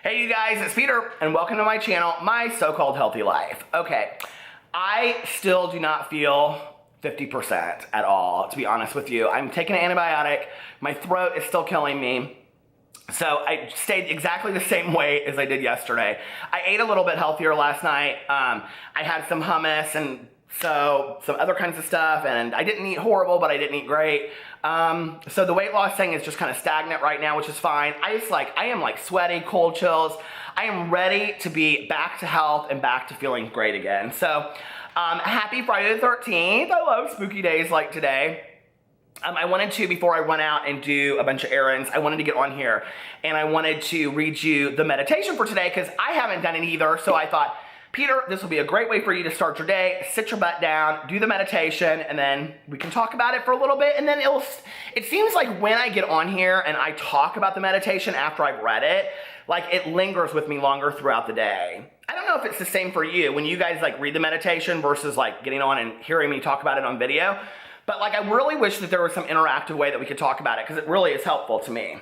Hey you guys, it's Peter, and welcome to my channel, My So-Called Healthy Life. Okay, I still do not feel 50% at all, to be honest with you. I'm taking an antibiotic, my throat is still killing me. So I stayed exactly the same weight as I did yesterday. I ate a little bit healthier last night. I had some hummus and so some other kinds of stuff, and I didn't eat horrible, but I didn't eat great. So the weight loss thing is just kind of stagnant right now, which is fine. I am like sweaty, cold chills. I am ready to be back to health and back to feeling great again. So happy Friday the 13th. I love spooky days like today. I wanted to, before I run out and do a bunch of errands, I wanted to get on here and I wanted to read you the meditation for today because I haven't done it either. So I thought, Peter, this will be a great way for you to start your day. Sit your butt down, do the meditation, and then we can talk about it for a little bit. And then it seems like when I get on here and I talk about the meditation after I've read it, like it lingers with me longer throughout the day. I don't know if it's the same for you when you guys like read the meditation versus like getting on and hearing me talk about it on video. But like I really wish that there was some interactive way that we could talk about it because it really is helpful to me.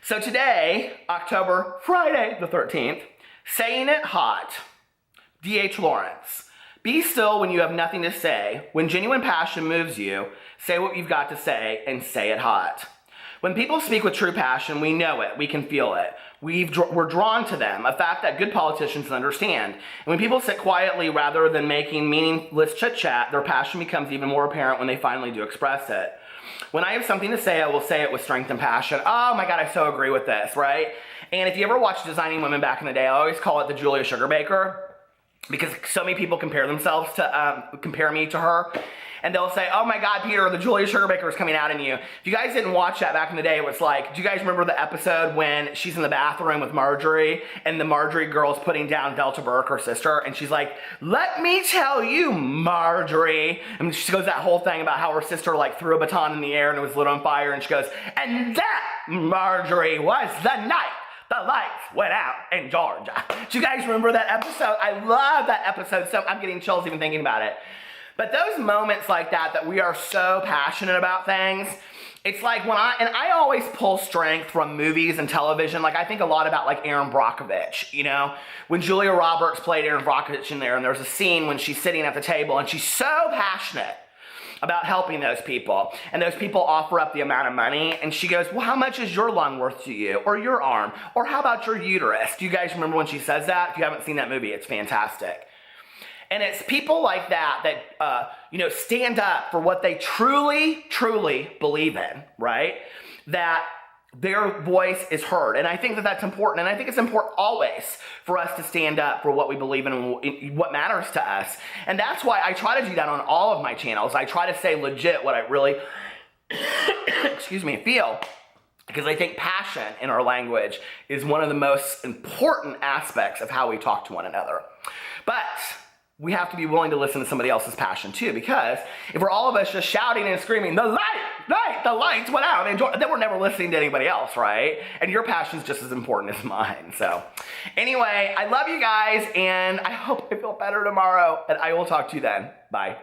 So today, Friday the 13th, saying it hot. D.H. Lawrence. Be still when you have nothing to say. When genuine passion moves you, say what you've got to say and say it hot. When people speak with true passion, we know it, we can feel it. We're drawn to them, a fact that good politicians understand. And when people sit quietly rather than making meaningless chit-chat, their passion becomes even more apparent when they finally do express it. When I have something to say, I will say it with strength and passion. Oh my God, I so agree with this, right? And if you ever watched Designing Women back in the day, I always call it the Julia Sugarbaker, because so many people compare themselves to, compare me to her. And they'll say, oh my God, Peter, the Julia Sugarbaker is coming out in you. If you guys didn't watch that back in the day, it was like, do you guys remember the episode when she's in the bathroom with Marjorie and the Marjorie girl's putting down Delta Burke, her sister, and she's like, let me tell you, Marjorie. And she goes that whole thing about how her sister like threw a baton in the air and it was lit on fire, and she goes, and that, Marjorie, was the night the lights went out in Georgia. Do you guys remember that episode? I love that episode, so I'm getting chills even thinking about it. But those moments like that we are so passionate about things, it's like when I always pull strength from movies and television. Like I think a lot about like Erin Brockovich, you know, when Julia Roberts played Erin Brockovich in there, and there's a scene when she's sitting at the table and she's so passionate about helping those people, and those people offer up the amount of money, and she goes, well, how much is your lung worth to you, or your arm, or how about your uterus? Do you guys remember when she says that? If you haven't seen that movie, it's fantastic. And it's people like that stand up for what they truly, truly believe in, right? That their voice is heard. And I think that that's important. And I think it's important always for us to stand up for what we believe in and what matters to us. And that's why I try to do that on all of my channels. I try to say legit what I really, feel. Because I think passion in our language is one of the most important aspects of how we talk to one another. But we have to be willing to listen to somebody else's passion too, because if we're all of us just shouting and screaming, the lights went out, and then we're never listening to anybody else, right? And your passion is just as important as mine. So anyway, I love you guys, and I hope I feel better tomorrow, and I will talk to you then. Bye.